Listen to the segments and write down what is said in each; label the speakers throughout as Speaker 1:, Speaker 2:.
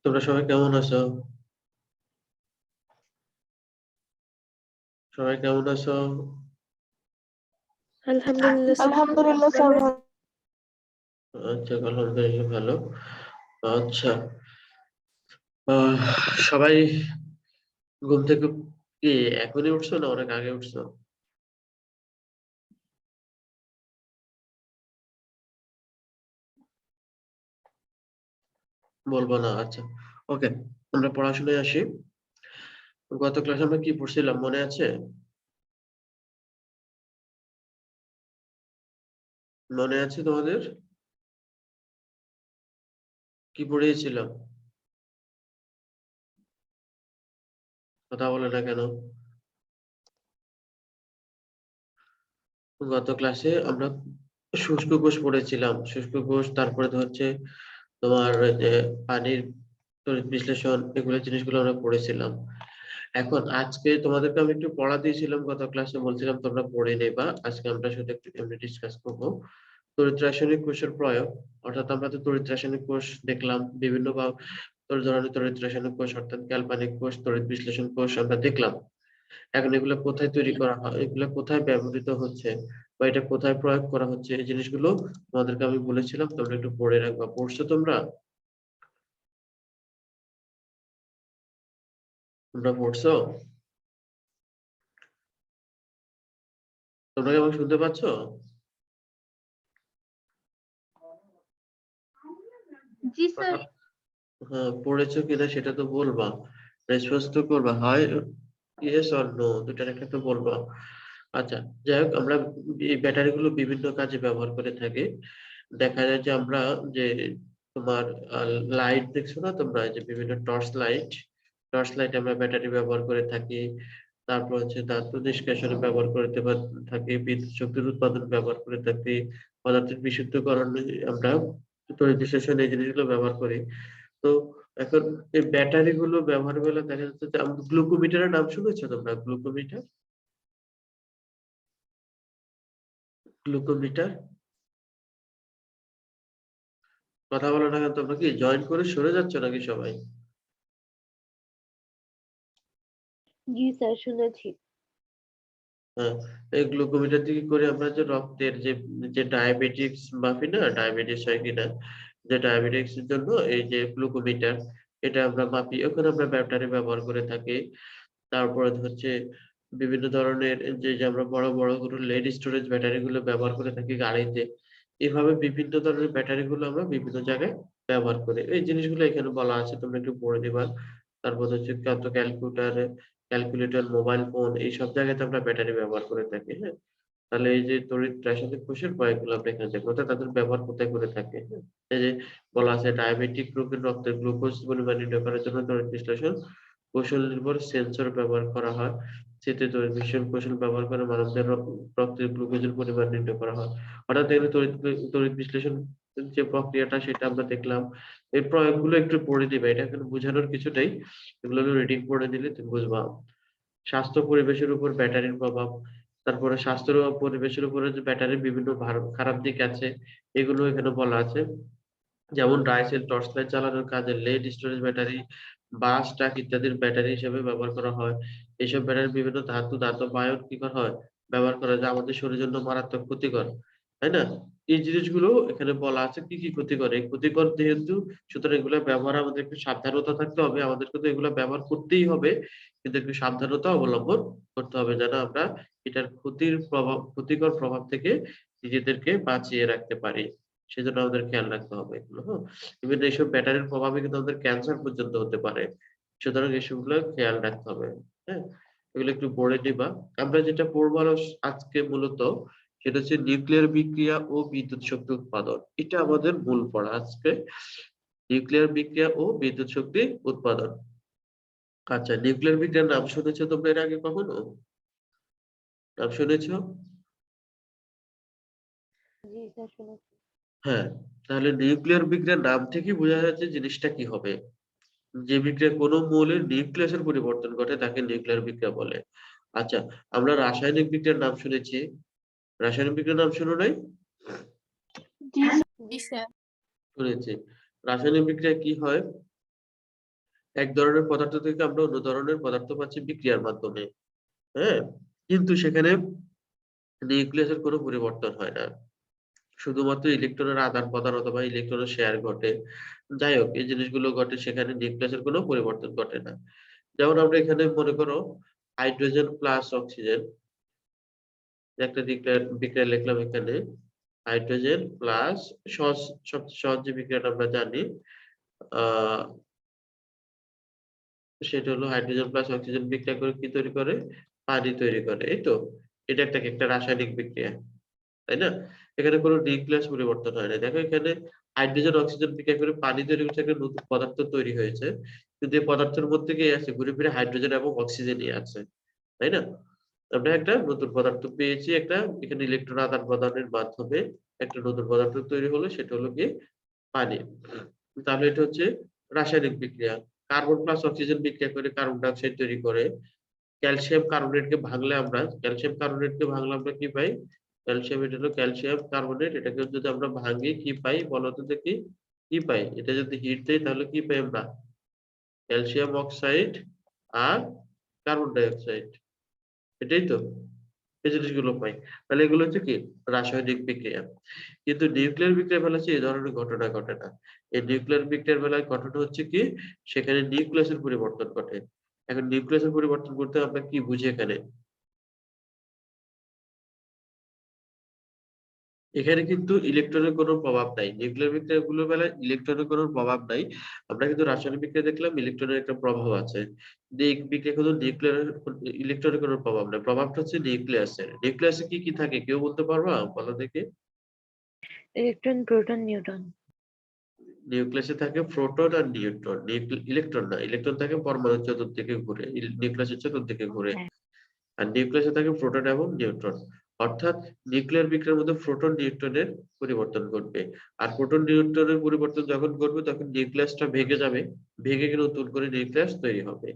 Speaker 1: তোমরা সবাই কেমন আছো? সবাই কেমন আছো?
Speaker 2: আলহামদুলিল্লাহ স্যার।
Speaker 3: আলহামদুলিল্লাহ স্যার।
Speaker 1: আচ্ছা, আলহামদুলিল্লাহ ভালো। আচ্ছা, আহ, সবাই ঘুম থেকে কি এখনই উঠছো না অনেক আগে উঠছো? বলবো না, আচ্ছা। ওকে, আমরা পড়াশোনায় আসি। গত ক্লাসে আমরা কি পড়ছিলাম মনে আছে? মনে আছে তোমাদের? কি পড়িয়েছিলাম? কথা বলে না কেন? গত ক্লাসে আমরা শুষ্ক কোষ পড়েছিলাম। শুষ্ক কোষ, তারপরে হচ্ছে তোমার ওই যে পানির তড়িৎ বিশ্লেষণ, এগুলো জিনিসগুলো আমরা পড়েছিলাম। এখন আজকে তোমাদেরকে আমি একটু পড়া দিয়েছিলাম, গত ক্লাসে বলছিলাম তোমরা পড়ে নেবা। আজকে আমরা শুধু একটু এমনি ডিসকাস করবো তড়িৎ রাসায়নিক কোষের প্রয়োগ। অর্থাৎ আমরা তো তড়িৎ রাসায়নিক কোষ দেখলাম, বিভিন্ন বা ধরনের তড়িৎ রাসায়নিক কোষ, অর্থাৎ ক্যালপানিক কোষ, তড়িৎ বিশ্লেষণ কোষ আমরা দেখলাম। এখন এগুলো কোথায় তৈরি করা হয়, এগুলো কোথায় ব্যবহৃত হচ্ছে, বা এটা কোথায় প্রয়োগ করা হচ্ছে, এই জিনিসগুলো তোমাদেরকে আমি বলেছিলাম তোমরা একটু পড়ে রাখবা। পড়ছো তোমরা? তোমরা পড়ছো? তোমরা কি আমাকে শুনতে পাচ্ছো?
Speaker 2: জি স্যার।
Speaker 1: হ্যাঁ, পড়েছো কিনা সেটা তো বলবা, রেসপন্স তো করবা, হয় ইয়েস অর নো, দুটার একটা তো বলবা। আচ্ছা, যাই হোক, আমরা এই ব্যাটারি গুলো বিভিন্ন কাজে ব্যবহার করে থাকি। দেখা যায় যে আমরা যে তোমার লাইট দেখছো না তোমরা, এই যে বিভিন্ন টর্চ লাইট, আমরা ব্যাটারি ব্যবহার করে থাকি। তারপর হচ্ছে ধাতু নিষ্কাশনে ব্যবহার করতে থাকি, বিদ্যুৎ শক্তির উৎপাদন ব্যবহার করে থাকি, পদার্থের বিশুদ্ধকরণে আমরা তড়িৎ বিশ্লেষণ এই জিনিসগুলো ব্যবহার করি। তো এখন এই ব্যাটারি গুলো ব্যবহার করলে দেখা যাচ্ছে যে আমাদের গ্লুকোমিটারের নাম শুনেছো তোমরা? Glucometer, glucometer. কথা বলো না কেন? তোমরা কি জয়েন করে সরে যাচ্ছ নাকি সবাই?
Speaker 2: জি স্যার, শুনেছি।
Speaker 1: হ্যাঁ, এই গ্লুকোমিটার থেকে করে আমরা যে রক্তের যে যে ডায়াবেটিক্স মাপি না, ডায়াবেটিস হয় কিনা, যে ডায়াবেটিক্স এর জন্য এই যে গ্লুকোমিটার, এটা আমরা মাপি, ওখানে আমরা ব্যাটারি ব্যবহার করে থাকি। তারপরে হচ্ছে বিভিন্ন ধরনের যে আমরা বড় বড় কোনো লেড স্টোরেজ ব্যাটারি গুলো ব্যবহার করে থাকি গাড়িতে। এভাবে বিভিন্ন ধরনের ব্যাটারি গুলো আমরা বিভিন্ন জায়গায় ব্যবহার করি। এই জিনিসগুলো এখানে বলা আছে, তোমরা একটু পড়ে দিবা। তারপর হচ্ছে কত ক্যালকুলেটর, মোবাইল ফোন, এই সব জায়গাতে আমরা ব্যাটারি ব্যবহার করে থাকি। হ্যাঁ, তাহলে এই যে তড়িৎ রাসায়নিক কোষের কয়েকগুলো আমরা এখানে দেখবো, অর্থাৎ তাদের ব্যবহার কোথায় করে থাকে। হ্যাঁ, এই যে বলা আছে ডায়াবেটিক রোগীর রক্তের গ্লুকোজ পরিমাণ নির্ণয় করার জন্য তড়িৎ বিশ্লেষণ কৌশল নির্ভর সেন্সর ব্যবহার করা হয়। সেতে তড়িৎ বিশ্লেষণ কৌশল ব্যবহার করে মানবদের রক্তের গ্লুকোজের পরিমাণ নির্ণয় করা হয়। অর্থাৎ এখানে তড়িৎ বিশ্লেষণ যে প্রক্রিয়াটা সেটা আমরা দেখলাম। এই প্রয়োগগুলো একটু পড়ে দিবে, এটা এখানে বোঝানোর কিছু নেই, এগুলো রিডিং পড়ে দিলে তুমি বুঝবা। স্বাস্থ্য পরিবেশের উপর ব্যাটারির প্রভাব, তারপরে স্বাস্থ্য ও পরিবেশের উপরে যে ব্যাটারির বিভিন্ন খারাপ দিক আছে, এগুলো এখানে বলা আছে। যেমন ডাইসেল টর্চ লাইট চালানোর কাজে lead storage battery, bus truck ইত্যাদির ব্যাটারি হিসেবে ব্যবহার করা হয়। এইসব ব্যাটারি বিভিন্ন ধাতব আয়ন কি করা হয়, ব্যবহার করা যায়, আমাদের শরীরের জন্য মারাত্মক ক্ষতিকর, তাই না? এই জিনিসগুলো এখানে বলা আছে কি কি ক্ষতিকর, এই ক্ষতিকর যেহেতু, সুতরাং এগুলো ব্যবহার আমাদের একটু সাবধানতা থাকতে হবে, আমাদেরকে তো এগুলো ব্যবহার করতেই হবে, কিন্তু একটু সাবধানতা অবলম্বন করতে হবে যেন আমরা এটার ক্ষতিকর প্রভাব থেকে নিজেদেরকে বাঁচিয়ে রাখতে পারি। সেজন্য আমাদের খেয়াল রাখতে হবে এগুলো। হ্যাঁ, ইভেন এইসব ব্যাটারির প্রভাবে কিন্তু আমাদের ক্যান্সার পর্যন্ত হতে পারে, সুতরাং এসবগুলো খেয়াল রাখতে হবে। হ্যাঁ, এগুলো একটু পড়ে নিবা। আমরা যেটা পড়বো আরো আজকে মূলত, সেটা হচ্ছে নিউক্লিয়ার বিক্রিয়া ও বিদ্যুৎ শক্তি উৎপাদন, এটা আমাদের মূল পড়া আজকে। নিউক্লিয়ার বিক্রিয়া ও বিদ্যুৎ শক্তি উৎপাদন। আচ্ছা, নিউক্লিয়ার বিক্রিয়ার নাম শুনেছো তোমরা এর আগে কখনো? নাম শুনেছো?
Speaker 2: জি স্যার, শুনেছি।
Speaker 1: হ্যাঁ, তাহলে নিউক্লিয়ার বিক্রিয়ার নাম থেকে বোঝা যাচ্ছে জিনিসটা কি হবে। যে বিক্রিয়া কোনো মৌলের নিউক্লিয়াসের পরিবর্তন ঘটে তাকে নিউক্লিয়ার বিক্রিয়া বলে। আচ্ছা, আমরা রাসায়নিক বিক্রিয়ার নাম শুনেছি, রাসায়নিক বিক্রিয়ার নাম শুনো নাই?
Speaker 2: জি স্যার।
Speaker 1: শুনেছি। রাসায়নিক বিক্রিয়া কি হয়? এক ধরনের পদার্থ থেকে আমরা অন্য ধরনের পদার্থ পাচ্ছি বিক্রিয়ার মাধ্যমে। হ্যাঁ, কিন্তু সেখানে নিউক্লিয়াসের কোনো পরিবর্তন হয় না, শুধুমাত্র ইলেকট্রনের আদান প্রদান অথবা ইলেকট্রনের শেয়ার ঘটে। যাই হোক, এই জিনিসগুলো ঘটে, সেখানে নিউক্লিয়াসের কোনো পরিবর্তন ঘটে না। যেমন আমরা এখানে মনে করো হাইড্রোজেন প্লাস অক্সিজেন, একটা বিক্রিয়া লিখলাম এখানে, হাইড্রোজেন প্লাস, সবচেয়ে সহজ যে বিক্রিয়াটা আমরা জানি, আহ সেটা হলো হাইড্রোজেন প্লাস অক্সিজেন বিক্রিয়া করে কি তৈরি করে, পানি তৈরি করে। এই তো, এটা একটা রাসায়নিক বিক্রিয়া, তাই না? এখানে কোনো নিউক্লিয়াস পরিবর্তন হয় না। দেখো এখানে হাইড্রোজেন অক্সিজেন বিক্রিয়া করে পানি তৈরি করছে, একটা নতুন পদার্থ তৈরি হয়েছে, কিন্তু এই পদার্থের মধ্যে কি আছে, ঘুরে ফিরে হাইড্রোজেন এবং অক্সিজেনই আছে, তাই না? আমরা একটা নতুন পদার্থ পেয়েছি, একটা এখানে ইলেকট্রন আদান প্রদানের মাধ্যমে একটা নতুন পদার্থ তৈরি হলো, সেটা হলো কি পানি। তাহলে এটা হচ্ছে রাসায়নিক বিক্রিয়া। কার্বন প্লাস অক্সিজেন বিক্রিয়া করে কার্বন ডাই অক্সাইড তৈরি করে। ক্যালসিয়াম কার্বনেটকে ভাঙলে আমরা কি পাই? ক্যালসিয়াম, এটা হলো ক্যালসিয়াম কার্বনেট। এটাকে যদি আমরা ভাঙি কি পাই বলো তো দেখি, কি পাই? এটা যদি হিট দেই তাহলে কি পাই আমরা? ক্যালসিয়াম অক্সাইড আর কার্বন ডাই অক্সাইড, এটাই তো, এই জিনিসগুলো পাই। তাহলে এগুলো হচ্ছে কি রাসায়নিক বিক্রিয়া। কিন্তু নিউক্লিয়ার বিক্রিয়ার বেলা হচ্ছে এই ধরনের ঘটনা ঘটে না। এই নিউক্লিয়ার বিক্রিয়ার বেলায় ঘটনা হচ্ছে কি, সেখানে নিউক্লিয়াসের পরিবর্তন ঘটে। এখন নিউক্লিয়াসের পরিবর্তন করতে আমরা কি বুঝি এখানে? এখানে কিন্তু ইলেকট্রনের কোনো প্রভাব নাই, নিউক্লিয়ার বিক্রিয়া গুলোর বেলায় ইলেকট্রনের কোনো প্রভাব নাই। আমরা কিন্তু রাসায়নিক বিক্রিয়া দেখলাম ইলেকট্রনের একটা প্রভাব আছে। এই বিক্রিয়া কিন্তু নিউক্লিয়ার, ইলেকট্রনের কোনো প্রভাব নাই, প্রভাবটা হচ্ছে নিউক্লিয়াসের। নিউক্লিয়াসে কি কি থাকে কেউ বলতে পারবা, বলো দেখি?
Speaker 2: Electron, proton, neutron.
Speaker 1: নিউক্লিয়াসে থাকে প্রোটন আর নিউট্রন, ইলেকট্রন না, ইলেকট্রন থাকে পরমাণুর চতুর্দিকে ঘুরে, নিউক্লিয়াসের চতুর্দিকে ঘুরে।
Speaker 2: হ্যাঁ।
Speaker 1: আর নিউক্লিয়াসে থাকে প্রোটন এবং নিউট্রন। অর্থাৎ নিউক্লিয়ার বিক্রিয়ার মধ্যে প্রোটন নিউট্রনের পরিবর্তন ঘটবে। আর প্রোটন নিউট্রনের পরিবর্তন যখন ঘটবে তখন নিউক্লিয়াসটা ভেঙে যাবে, ভেঙে গিয়ে নতুন করে নিউক্লিয়াস তৈরি হবে।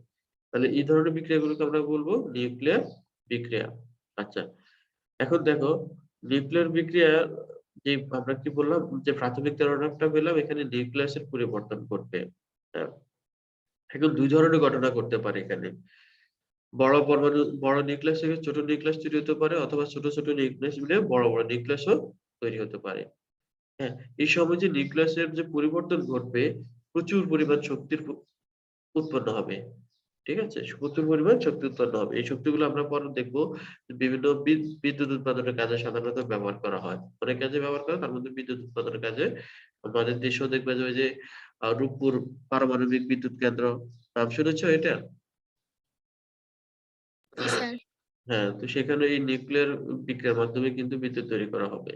Speaker 1: তাহলে এই ধরনের বিক্রিয়াগুলোকে আমরা বলবো নিউক্লিয়ার বিক্রিয়া। আচ্ছা, এখন দেখো নিউক্লিয়ার বিক্রিয়া, যে আমরা কি বললাম যে প্রাথমিক ধারণাটা পেলাম, এখানে নিউক্লিয়াসের পরিবর্তন ঘটবে। হ্যাঁ, এখন দুই ধরনের ঘটনা ঘটতে পারে এখানে। বড় নিউক্লিয়াস থেকে ছোট নিউক্লিয়াস তৈরি হতে পারে, অথবা ছোট ছোট নিউক্লিয়াস মিলে বড় বড় নিউক্লিয়াসও তৈরি হতে পারে। হ্যাঁ, এই সময় যে নিউক্লিয়াসের যে পরিবর্তন ঘটবে, প্রচুর পরিমাণ শক্তির উৎপন্ন হবে। ঠিক আছে, প্রচুর পরিমাণ শক্তি উৎপন্ন হবে। এই শক্তিগুলো আমরা পরে দেখবো বিভিন্ন বিদ্যুৎ উৎপাদনের কাজে সাধারণত ব্যবহার করা হয়, অনেক কাজে ব্যবহার করা, তার মধ্যে বিদ্যুৎ উৎপাদনের কাজে। আমাদের দেশেও দেখবে যে ওই যে রূপপুর পারমাণবিক বিদ্যুৎ কেন্দ্র, নাম শুনেছো এটা?
Speaker 2: জি স্যার।
Speaker 1: হ্যাঁ, তো সেখানে এই নিউক্লিয়ার বিক্রিয়ার মাধ্যমে কিন্তু বিদ্যুৎ তৈরি করা হবে।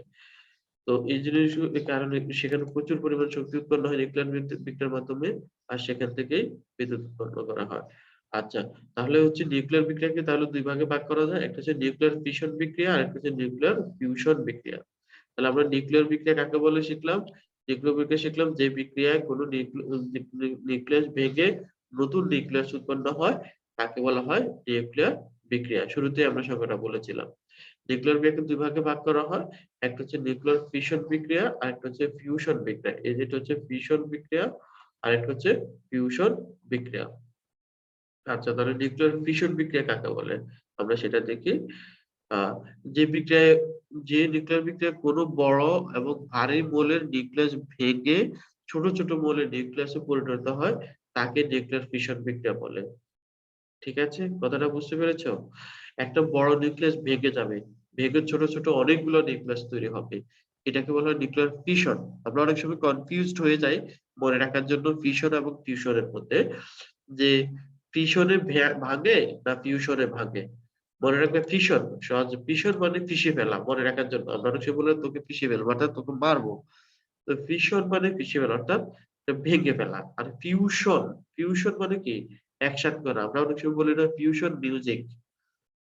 Speaker 1: তো এই জিনিসগুলো, এই কারণে সেখানে প্রচুর পরিমাণ শক্তি উৎপন্ন হয় নিউক্লিয়ার বিক্রিয়ার মাধ্যমে, আর সেখান থেকেই বিদ্যুৎ উৎপন্ন করা হয়। আচ্ছা, তাহলে হচ্ছে নিউক্লিয়ার বিক্রিয়াকে তাহলে দুই ভাগে ভাগ করা যায়, একটা হচ্ছে নিউক্লিয়ার ফিশন বিক্রিয়া আর একটা হচ্ছে নিউক্লিয়ার ফিউশন বিক্রিয়া। তাহলে আমরা নিউক্লিয়ার বিক্রিয়া কাকে বলে শিখলাম? নিউক্লিয়ার বিক্রিয়া শিখলাম যে বিক্রিয়ায় কোনো নিউক্লিয়াস ভেঙে নতুন নিউক্লিয়াস উৎপন্ন হয়, তাকে বলা হয় নিউক্লিয়ার বিক্রিয়া। শুরুতে আমরা সংজ্ঞাটা বলেছিলাম। নিউক্লিয়ার বিক্রিয়াকে দুই ভাগে ভাগ করা হয়, একটা হচ্ছে নিউক্লিয়ার ফিশন বিক্রিয়া আর একটা হচ্ছে ফিউশন বিক্রিয়া। এই যেটা হচ্ছে ফিশন বিক্রিয়া আর একটা হচ্ছে ফিউশন বিক্রিয়া। আচ্ছা, তাহলে নিউক্লিয়ার ফিশন বিক্রিয়া কাকে বলে আমরা সেটা দেখি। আহ যে বিক্রিয়ায় যে নিউক্লিয়ার বিক্রিয়ায় কোনো বড় এবং ভারী মৌলের নিউক্লিয়াস ভেঙে ছোট ছোট মৌলের নিউক্লিয়াসে পরিণত হয়, তাকে নিউক্লিয়ার ফিশন বিক্রিয়া বলে। ঠিক আছে, কথাটা বুঝতে পেরেছো? একটা বড় নিউক্লিয়াস ভেঙে যাবে, ভেঙে ছোট ছোট অনেকগুলো নিউক্লিয়াস তৈরি হবে, এটাকে বলা হয় নিউক্লিয়ার ফিশন। আমরা অনেক সময় কনফিউজড হয়ে যাই মনে রাখার জন্য ফিশন এবং ফিউশনের মধ্যে, যে ফিশনে ভাঙে না ফিউশনে ভাঙে। মনে রাখবে ফিশন সহজ, ফিশন মানে ফিশে ফেলা, মনে রাখার জন্য আমরা অনেক সময় বলে তোকে ফিশে ফেলবো অর্থাৎ তোকে মারবো। তো ফিশন মানে ফিশে ফেলা অর্থাৎ ভেঙে ফেলা। আর ফিউশন, ফিউশন মানে কি একসাথে করা। আমরা অনেক সময় বলি না ফিউশন মিউজিক,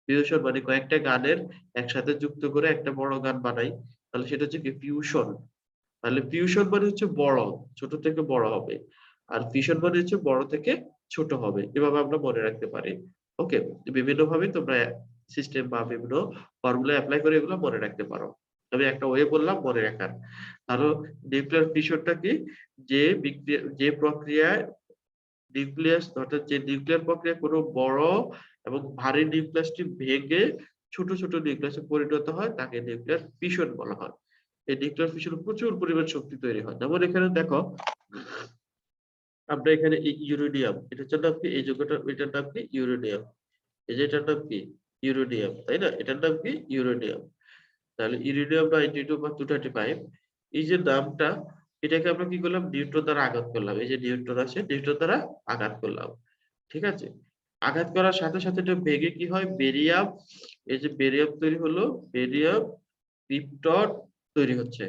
Speaker 1: ফিউশন মানে কয়েকটা গানের একসাথে যুক্ত করে একটা বড় গান বানাই, তাহলে সেটা হচ্ছে কি ফিউশন। তাহলে ফিউশন মানে হচ্ছে বড়, ছোট থেকে বড় হবে, আর ফিশন মানে হচ্ছে বড় থেকে ছোট হবে। এভাবে আমরা মনে রাখতে পারি। ওকে, বিভিন্ন ভাবে তোমরা সিস্টেম বা বিভিন্ন ফর্মুলা অ্যাপ্লাই করে এগুলো মনে রাখতে পারো। আমি একটা ওয়ে বললাম মনে রাখার। তাহলে নিউক্লিয়ার ফিশনটা কি, যে বিক্রিয়া, যে প্রক্রিয়ায় নিউক্লিয়াস অর্থাৎ যে নিউক্লিয়ার প্রক্রিয়া কোনো বড় এবং ভারী নিউক্লিয়াসটি ভেঙে ছোট ছোট নিউক্লিয়াসে পরিণত হয় তাকে নিউক্লিয়ার ফিশন বলা হয়। এই নিউক্লিয়ার ফিশনে প্রচুর পরিমাণ শক্তি তৈরি হয়। যেমন এখানে দেখো আমরা এখানে ইউরেনিয়াম, এটা হচ্ছে নাম কি, এই যৌগটা এটার নাম কি ইউরেনিয়াম, এই যে এটার নাম কি ইউরেনিয়াম, তাই না, এটার নাম কি ইউরেনিয়াম। তাহলে ইউরেনিয়াম 92 বা 235, এই যে নামটা, এটাকে আমরা কি করলাম, নিউট্রন দ্বারা আঘাত করলাম। এই যে নিউট্রন আছে, নিউট্রন দ্বারা আঘাত করলাম, ঠিক আছে। আঘাত করার সাথে সাথে এটা ভেঙে কি হয়, বেরিয়াম, এই যে বেরিয়াম তৈরি হলো, বেরিয়াম ক্রিপ্টন তৈরি হচ্ছে,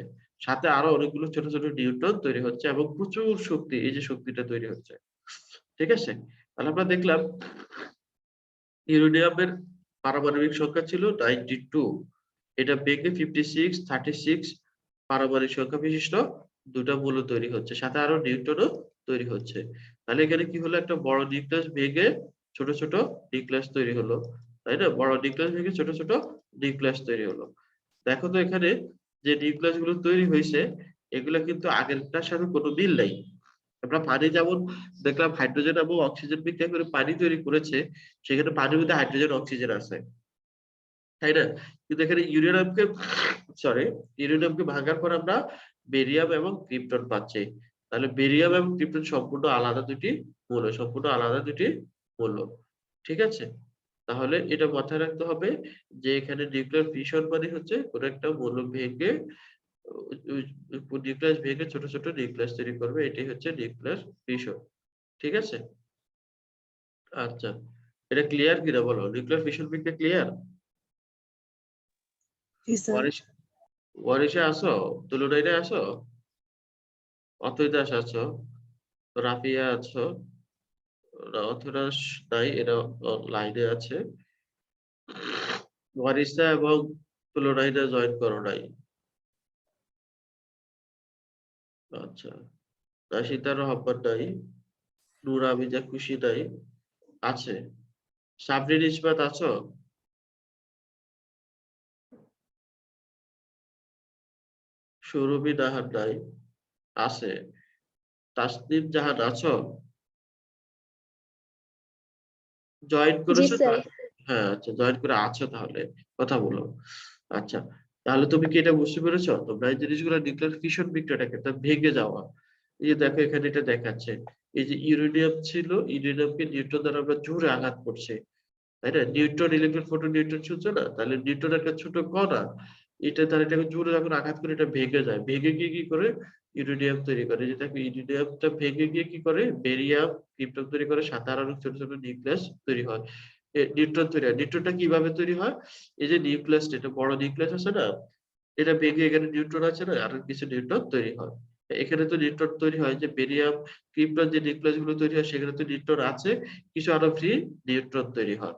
Speaker 1: সাথে আরো অনেকগুলো ছোট ছোট নিউট্রন তৈরি হচ্ছে এবং প্রচুর শক্তি, এই যে শক্তিটা তৈরি হচ্ছে, ঠিক আছে। তাহলে আমরা দেখলাম ইউরেনিয়ামের পারমাণবিক সংখ্যা ছিল 92, এটা ভেঙে 56, 36 পারমাণবিক সংখ্যা বিশিষ্ট দুটা মৌল তৈরি হচ্ছে, সাথে আরো নিউট্রনও তৈরি হচ্ছে। তাহলে এখানে কি হলো, একটা বড় নিউক্লিয়াস ভেঙে ছোট ছোট নিউক্লিয়াস তৈরি হলো, তাই না, বড় নিউক্লিয়াস ভেঙে ছোট ছোট নিউক্লিয়াস তৈরি হলো। দেখো তো এখানে যে নিউক্লিয়াস গুলো তৈরি হয়েছে, এগুলো কিন্তু আগেরটার সাথে কোনো মিল নাই। আমরা পানি যেমন দেখলাম হাইড্রোজেন এবং অক্সিজেন বিক্রিয়া করে পানি তৈরি করেছে, সেখানে পানির মধ্যে হাইড্রোজেন অক্সিজেন আছে, তাই না। কিন্তু এখানে ইউরেনিয়ামকে ভাঙার পর আমরা বেরিয়াম এবং ক্রিপ্টন পাচ্ছি। তাহলে বেরিয়াম এবং ক্রিপ্টন সম্পূর্ণ আলাদা দুটি মৌল, সম্পূর্ণ আলাদা দুটি মৌল, ঠিক আছে। তাহলে এটা মাথায় রাখতে হবে যে এখানে নিউক্লিয়ার ফিশন মানে হচ্ছে কোন একটা মৌল ভেঙে নিউক্লিয়াস ভেঙে ছোট ছোট নিউক্লিয়াস তৈরি করবে, এটাই হচ্ছে নিউক্লিয়ার ফিশন, ঠিক আছে। আচ্ছা, এটা ক্লিয়ার কিনা বলো, নিউক্লিয়ার ফিশন বিক্রিয়া ক্লিয়ার?
Speaker 3: জি স্যার।
Speaker 1: ওয়ারিশ, ওয়ারিশে আসো, তুলনাইরে আসো, অথইতে আছো, রাফিয়া আছো, অথরা নাই, এরা লাইনে আছে, ওয়ারিশা এবং তুলনাইরে জয়েন করো নাই। আচ্ছা, রাশিদা রহমান নাই, নূর আমিজা খুশি নাই, আছে, সাবরিন ইসমাত আছো, সুরভি নাহার নাই, আছে, তাসনিম জাহান আছো, জয়েন
Speaker 2: জি
Speaker 1: করেছো তো?
Speaker 2: স্যার।
Speaker 1: হ্যাঁ, আচ্ছা, জয়েন করে আছো, তাহলে কথা বলো। আচ্ছা, তাহলে তুমি কি এটা বুঝতে পেরেছো? তোমরা এই জিনিসগুলো নিউক্লিয়ার ফিশন বিক্রিয়াটাকে তা ভেঙে যাওয়া, এই যে দেখো এখানে এটা দেখাচ্ছে, এই যে ইউরেনিয়াম ছিল, ইউরেনিয়ামকে নিউট্রন দ্বারা আমরা জোরে আঘাত করছি, তাই না, নিউট্রন ইলেকট্রন প্রোটন নিউট্রন শুনছো না, তাহলে নিউট্রন একটা ছোট কণা, এটা তার এটাকে জোরে যখন আঘাত করে এটা ভেঙে যায়, ভেঙে গিয়ে কি করে ইউরেনিয়াম তৈরি করে, যেটা ইউরেনিয়ামটা ভেঙে গিয়ে কি করে বেরিয়াম ক্রিপ্টন তৈরি করে, সাধারণ ছোট ছোট নিউক্লিয়াস তৈরি হয়, নিউট্রন তৈরি হয়। নিউট্রনটা কিভাবে তৈরি হয়, এই যে নিউক্লিয়াস, এটা বড় নিউক্লিয়াস আছে না, এটা ভেঙে এখানে নিউট্রন আছে না, আরো কিছু নিউট্রন তৈরি হয়। এখানে তো নিউট্রন তৈরি হয়, যে বেরিয়াম ক্রিপ্টন যে নিউক্লিয়াস গুলো তৈরি হয় সেখানে তো নিউট্রন আছে, কিছু আরো ফ্রি নিউট্রন তৈরি হয়,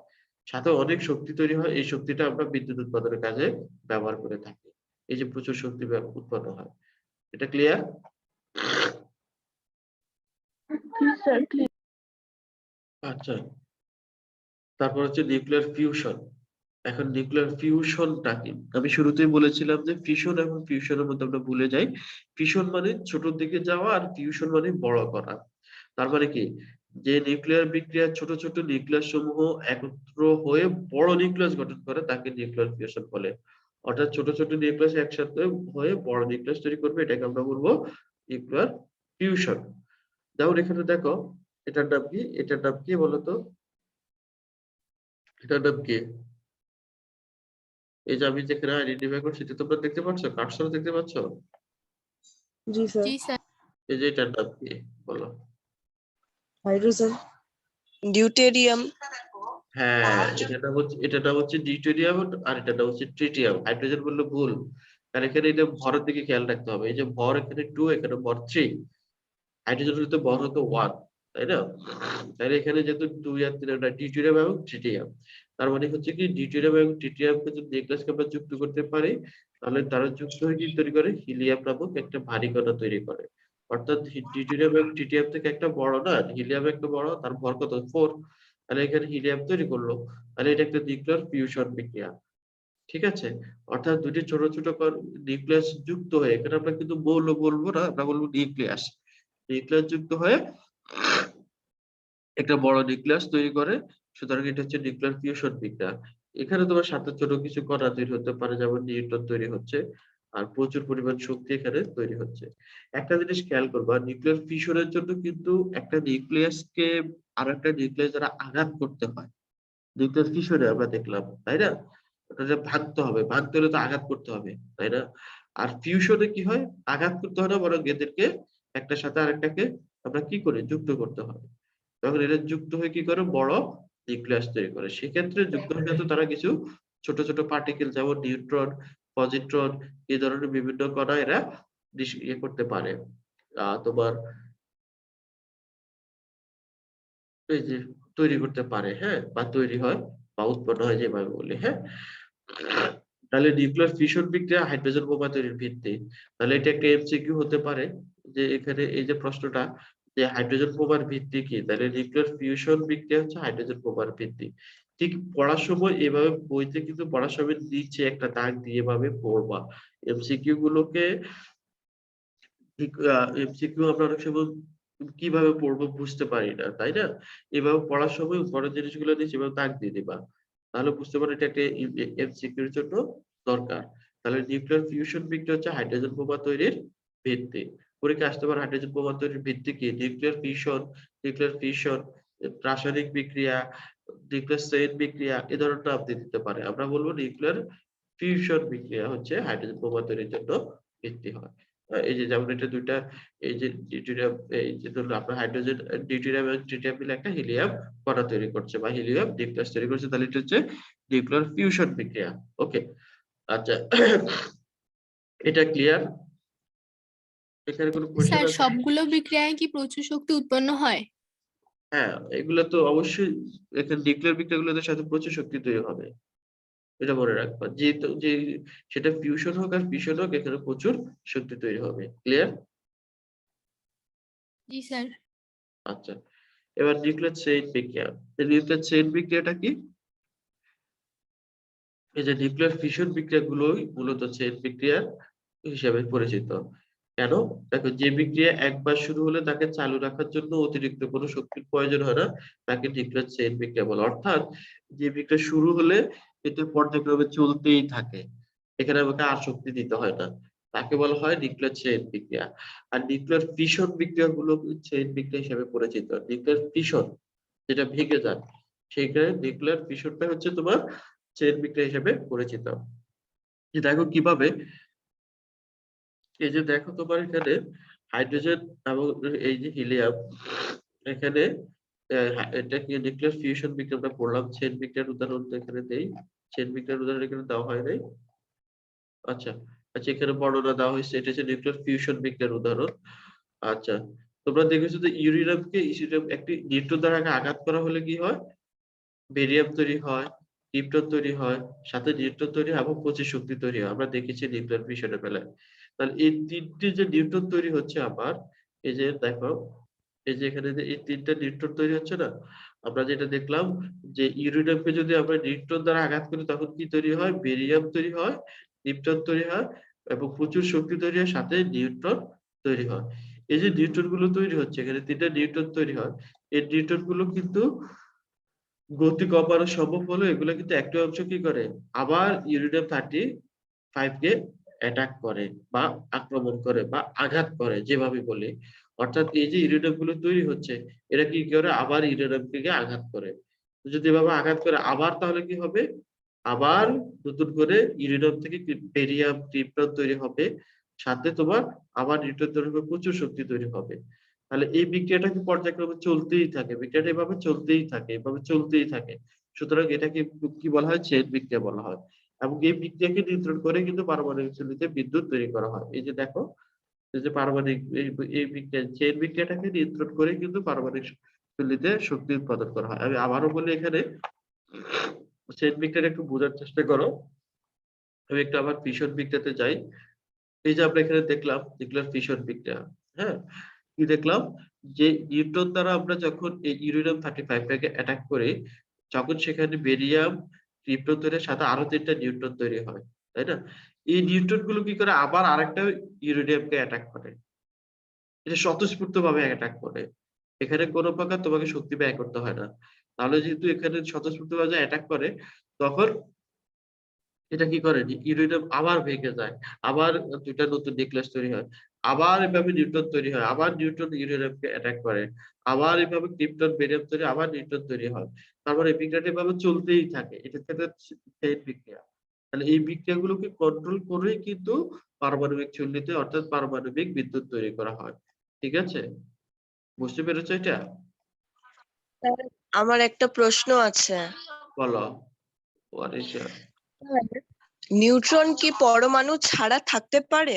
Speaker 1: সাথে অনেক শক্তি তৈরি হয়। এই শক্তিটা আমরা বিদ্যুৎ উৎপাদনের কাজে ব্যবহার করে থাকি, এই যে প্রচুর শক্তি উৎপন্ন হয়। এটা ক্লিয়ার?
Speaker 2: জি স্যার।
Speaker 1: আচ্ছা, তারপর হচ্ছে নিউক্লিয়ার ফিউশন। এখন নিউক্লিয়ার ফিউশনটা কি, আমি শুরুতেই বলেছিলাম যে ফিশন এবং ফিউশনের মধ্যে আমরা ভুলে যাই। ফিশন মানে ছোটর দিকে যাওয়া, আর ফিউশন মানে বড় করা। তার মানে কি, যে নিউক্লিয়ার বিক্রিয়া ছোট ছোট নিউক্লিয়াস সমূহ একত্র হয়ে বড় নিউক্লিয়াস গঠন করে তাকে নিউক্লিয়ার ফিউশন বলে। অর্থাৎ ছোট ছোট নিউক্লিয়াস একসাথে হয়ে বড় নিউক্লিয়াস তৈরি করবে, এটাকে আমরা বলবো নিউক্লিয়ার ফিউশন। যেমন এখানে দেখো, এটার নাম কি, এটার নাম কি বলতো, এটার নাম কি, এই যে আমি যেখানে আইডেন্টিফাই করছি, এটা তোমরা দেখতে পাচ্ছ, কার্সর দেখতে পাচ্ছ,
Speaker 3: জি স্যার।
Speaker 2: জি স্যার।
Speaker 1: এই যে এটার নাম কি বলো?
Speaker 3: হাইড্রোজেন। ডিউটেরিয়াম।
Speaker 1: হ্যাঁ, এটার নাম হচ্ছে ডিউটেরিয়াম, আর এটার নাম হচ্ছে ট্রিটিয়াম। হাইড্রোজেন বললে ভুল, কারণ এখানে এটা ভরের দিকে খেয়াল রাখতে হবে। এই যে ভর এখানে 2, এখানে ভর 3, হাইড্রোজেনের তো ভর হতো 1, তাই না। তাহলে এখানে যেহেতু 2 আর 3, এটা ডিউটেরিয়াম এবং ট্রিটিয়াম। তার মানে হচ্ছে কি, ডিউটেরিয়াম এবং ট্রিটিয়ামকে যদি নিউক্লিয়াসকে আমরা যুক্ত করতে পারি, তাহলে তারা যুক্ত হয়ে কি তৈরি করে, হিলিয়াম নামক একটা ভারী কণা তৈরি করে। অর্থাৎ ডিউটেরিয়াম এবং ট্রিটিয়াম থেকে একটা বড় না, হিলিয়াম একটা বড়, তার ভর কত 4, তাহলে এখানে হিলিয়াম তৈরি করলো, তাহলে এটা একটা নিউক্লিয়ার ফিউশন বিক্রিয়া, ঠিক আছে। অর্থাৎ দুটি ছোট ছোট নিউক্লিয়াস যুক্ত হয়ে, এখানে আমরা কিন্তু মৌল বলবো না, আমরা বলবো নিউক্লিয়াস, নিউক্লিয়াস যুক্ত হয়ে একটা বড় নিউক্লিয়াস তৈরি করে, সুতরাং এটা হচ্ছে নিউক্লিয়ার ফিউশন বিক্রিয়া। এখানে তোমার সাথে ছোট কিছু কণা তৈরি হতে পারে, যেমন নিউট্রন তৈরি হচ্ছে, আর প্রচুর পরিমাণ শক্তি এখানে তৈরি হচ্ছে। একটা জিনিস খেয়াল করবা, নিউক্লিয়ার ফিউশনের জন্য কিন্তু একটা নিউক্লিয়াসকে আর একটা নিউক্লিয়াস দ্বারা আঘাত করতে হয়। নিউক্লিয়ার ফিউশনে আমরা দেখলাম, তাই না? ওটা ভাঙতে হবে, ভাঙতে হলে তো আঘাত করতে হবে, তাই না? আর ফিউশনে কি হয়, আঘাত করতে হয় না, বরং এদেরকে একটার সাথে আরেকটাকে আমরা কি করি, যুক্ত করতে হবে। তখন এটা যুক্ত হয়ে কি করে, বড় নিউক্লিয়াস তৈরি করে। সেক্ষেত্রে যুক্ত হয়ে কিন্তু তারা কিছু ছোট ছোট পার্টিকেল, যেমন নিউট্রন, পজিট্রন, এই ধরনের বিভিন্ন কণা এরা ইয়ে করতে পারে, তোমার এই যে তৈরি করতে পারে, হ্যাঁ, বা তৈরি হয় বা উৎপন্ন হয়, যেভাবে বলি, হ্যাঁ। তাহলে নিউক্লিয়ার ফিশন বিক্রিয়া হাইড্রোজেন বোমা তৈরির ভিত্তি। তাহলে এটা একটা এমসিকিউ হতে পারে, যে এখানে এই যে প্রশ্নটা, যে হাইড্রোজেন বোমার ভিত্তি কি, তাহলে নিউক্লিয়ার ফিউশন বিক্রিয়া হচ্ছে হাইড্রোজেন বোমার ভিত্তি। ঠিক পড়ার সময় এভাবে বইতে কিন্তু পড়ার সময় নিচে একটা দাগ দিয়ে এভাবে পড়বা। এমসিকিউ গুলোকে ঠিক এমসিকিউ আমরা অনেক সময় কিভাবে পড়বো বুঝতে পারি না, তাই না? এভাবে পড়ার সময় উপরের জিনিসগুলো নিয়ে সেভাবে দাগ দিয়ে দিবা, তাহলে বুঝতে পারো এটা একটা এমসিকিউ এর জন্য দরকার। তাহলে নিউক্লিয়ার ফিউশন বিক্রিয়া হচ্ছে হাইড্রোজেন বোমা তৈরির ভিত্তি। পরীক্ষা আসতে পারে হাইড্রোজেন বোমা তৈরির ভিত্তি কি, নিউক্লিয়ার ফিউশন, রাসায়নিক বিক্রিয়া, নিউক্লিয়ার চেইন বিক্রিয়া, এ ধরনের নাম দিয়ে দিতে পারে। আমরা বলবো নিউক্লিয়ার ফিউশন বিক্রিয়া হচ্ছে হাইড্রোজেন বোমা তৈরির জন্য ভিত্তি হয়। এই যে যেমন এটা দুইটা, এই যে ডিউটেরিয়াম, এই যে ধরুন আপনার হাইড্রোজেন, ডিউটেরিয়াম এবং ট্রিটিয়াম মিলে একটা হিলিয়াম কণা তৈরি করছে বা হিলিয়াম নিউক্লিয়াস তৈরি করছে, তাহলে এটা হচ্ছে নিউক্লিয়ার ফিউশন বিক্রিয়া। ওকে, আচ্ছা, এটা ক্লিয়ার? এখানে কোনো কোশ্চেন
Speaker 2: স্যার
Speaker 1: আছে?
Speaker 2: সবগুলো বিক্রিয়ায় কি প্রচুর শক্তি উৎপন্ন হয়?
Speaker 1: হ্যাঁ, এগুলো তো অবশ্যই, এখানে নিউক্লিয়ার বিক্রিয়াগুলোর সাথে প্রচুর শক্তি তৈরি হবে, এটা মনে রাখবা। যেহেতু যে সেটা ফিউশন হোক আর ফিশন হোক, এখানে প্রচুর শক্তি তৈরি হবে। ক্লিয়ার?
Speaker 2: জি স্যার।
Speaker 1: আচ্ছা, এবার নিউক্লিয়ার চেইন বিক্রিয়া। নিউক্লিয়ার চেইন বিক্রিয়াটা কি? এই যে নিউক্লিয়ার ফিশন বিক্রিয়াগুলোই মূলত চেইন বিক্রিয়া হিসেবে পরিচিত। কেন? দেখো, যে বিক্রিয়া একবার শুরু হলে তাকে চালু রাখার জন্য অতিরিক্ত কোনো শক্তির প্রয়োজন হয় না, তাকে নিউক্লিয়ার চেইন বিক্রিয়া বলে। অর্থাৎ যে বিক্রিয়া শুরু হলে এটা পর্যায়ক্রমে চলতেই থাকে, এখানে আমাকে আর শক্তি দিতে হয় না, তাকে বলা হয় নিউক্লিয়ার চেইন বিক্রিয়া। আর নিউক্লিয়ার ফিশন বিক্রিয়াগুলো চেইন বিক্রিয়া হিসেবে পরিচিত। নিউক্লিয়ার ফিশন যেটা ভেঙে যায়, সেইখানে নিউক্লিয়ার ফিশনটা হচ্ছে তোমার চেইন বিক্রিয়া হিসেবে পরিচিত। যে দেখো কিভাবে, এই যে দেখো তোমার এখানে হাইড্রোজেন এবং এই যে হিলিয়াম, এখানে এটা কি নিউক্লিয়ার ফিউশন বিক্রিয়া আমরা পড়লাম। চেইন বিক্রিয়ার উদাহরণ তো এখানে দেই, চেইন বিক্রিয়ার উদাহরণ এখানে দেওয়া হয় নাই। আচ্ছা, আচ্ছা, এখানে বর্ণনা দেওয়া হয়েছে, এটা হচ্ছে নিউক্লিয়ার ফিউশন বিক্রিয়ার উদাহরণ। আচ্ছা, তোমরা দেখেছো যে ইউরেনিয়ামকে একটি নিউট্রন দ্বারা আঘাত করা হলে কি হয়, বেরিয়াম তৈরি হয়, ক্রিপ্টন তৈরি হয়, সাথে নিউট্রন তৈরি হয় এবং প্রচুর শক্তি তৈরি হয়। আমরা দেখেছি নিউক্লিয়ার ফিশনের বেলায়। তাহলে এই তিনটি যে নিউট্রন তৈরি হচ্ছে আবার, এই যে দেখো, এই যে এখানে যে এই তিনটা নিউট্রন তৈরি হচ্ছে না, আমরা যেটা দেখলাম, যে ইউরেনিয়ামকে যদি আমরা নিউট্রন দ্বারা আঘাত করি তখন কি তৈরি হয়, বেরিয়াম তৈরি হয়, ক্রিপ্টন তৈরি হয় এবং প্রচুর শক্তি তৈরি হয়, সাথে নিউট্রন তৈরি হয়। এই যে নিউট্রন গুলো তৈরি হচ্ছে, এখানে তিনটা নিউট্রন তৈরি হয়, এই নিউট্রন গুলো কিন্তু গতি কমানো সম্ভব হলো, এগুলো কিন্তু একটা অংশ কি করে, আবার ইউরেনিয়াম-35 কে অ্যাটাক করে বা আক্রমণ করে বা আঘাত করে, যেভাবে বলি। অর্থাৎ এই যে ইউরেনিয়াম গুলো তৈরি হচ্ছে, এরা কি করে, আবার ইউরেনিয়ামকে গিয়ে আঘাত করে। তো যদি এভাবে আঘাত করে আবার, তাহলে কি হবে, আবার নতুন করে ইউরেনিয়াম থেকে বেরিয়াম, ক্রিপ্টন তৈরি হবে, সাথে তোমার আবার নিউট্রন তৈরি হবে, প্রচুর শক্তি তৈরি হবে। তাহলে এই বিক্রিয়াটা কি পর্যায়ক্রমে চলতেই থাকে, বিক্রিয়াটা এভাবে চলতেই থাকে, এভাবে চলতেই থাকে। সুতরাং এটাকে কি বলা হয়, চেইন বিক্রিয়া বলা হয়। এবং এই বিক্রিয়াকে নিয়ন্ত্রণ করে কিন্তু পারমাণবিক চুল্লিতে বিদ্যুৎ তৈরি করা হয়। এই যে দেখো, এই যে পারমাণবিক এই বিক্রিয়া, চেইন বিক্রিয়াটাকে নিয়ন্ত্রণ করে কিন্তু পারমাণবিক চুল্লিতে শক্তি উৎপাদন করা হয়। আমি আবারও বলি, এখানে চেইন বিক্রিয়াটা একটু বোঝার চেষ্টা করো। আমি একটু আবার ফিশন বিক্রিয়াতে যাই। এই যে আমরা এখানে দেখলাম নিউক্লিয়ার ফিশন বিক্রিয়া, হ্যাঁ, কি দেখলাম, যে নিউট্রন দ্বারা আমরা যখন এই ইউরেনিয়াম-35 টাকে অ্যাটাক করি, যখন সেখানে বেরিয়াম, ক্রিপ্টন তৈরি হয়, সাথে আরো 3টা নিউট্রন তৈরি হয়, তাই না? এই নিউট্রন গুলো কি করে, আবার আরেকটা ইউরেনিয়ামকে অ্যাটাক করে, এটা স্বতঃস্ফূর্ত ভাবে অ্যাটাক করে। এখানে কোনো প্রকার তোমাকে শক্তি ব্যয় করতে হয় না। তাহলে যেহেতু এখানে স্বতঃস্ফূর্তভাবে অ্যাটাক করে, তখন এটা কি করে, ইউরেনিয়াম আবার ভেঙে যায়, আবার দুইটা নতুন নিউক্লিয়াস তৈরি হয়, আবার এভাবে নিউট্রন তৈরি হয়, আবার নিউট্রন ইউরেনিয়ামকে অ্যাটাক করে, আবার এভাবে ক্রিপ্টন বেরিয়াম তৈরি, আবার নিউট্রন তৈরি হয়। তারপরে এই বিক্রিয়াটা এভাবে চলতেই থাকে, এটা একটা চেইন বিক্রিয়া। তাহলে এই বিক্রিয়াগুলোকে কন্ট্রোল করেই কিন্তু পারমাণবিক চুল্লিতে অর্থাৎ পারমাণবিক বিদ্যুৎ তৈরি করা হয়। ঠিক আছে, বুঝতে পেরেছো এটা?
Speaker 3: আমার একটা প্রশ্ন আছে।
Speaker 1: বলো ওয়ারিশা।
Speaker 3: নিউট্রন কি পরমাণু ছাড়া থাকতে পারে?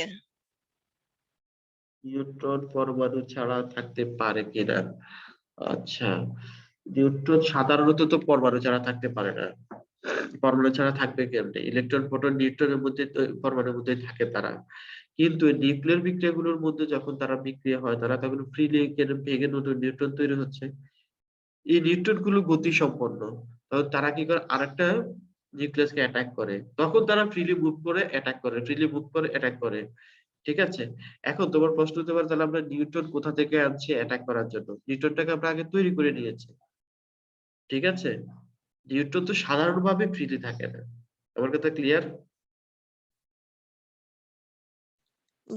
Speaker 1: নিউট্রন পরমাণু ছাড়া থাকতে পারে কিনা? আচ্ছা, নিউট্রন সাধারণত তো পরমাণু ছাড়া থাকতে পারে না। পরমাণু ছাড়া থাকবে কেমনে? ইলেকট্রন প্রোটন নিউট্রনের মধ্যে পরমাণুর মধ্যে থাকে তারা। কিন্তু নিউক্লিয়ার বিক্রিয়াগুলোর মধ্যে যখন তারা বিক্রিয়া হয়, তারা তখন ফ্রিলি ভেঙে নতুন নিউট্রন তৈরি হচ্ছে। এই নিউট্রন গুলো গতি সম্পন্ন, তখন তারা কি করে, আরেকটা নিউক্লিয়াসকে অ্যাটাক করে, তখন তারা ফ্রিলি মুভ করে অ্যাটাক করে, ফ্রিলি মুভ করে অ্যাটাক করে। ঠিক আছে, এখন তোমার প্রশ্ন হতে পারে তাহলে আমরা নিউট্রন কোথা থেকে আনছি অ্যাটাক করার জন্য? নিউট্রনটাকে আমরা আগে তৈরি করে নিয়েছি। ঠিক আছে, নিউট্রন তো সাধারণভাবে ফ্রিলি থাকে না। আমার কথা ক্লিয়ার?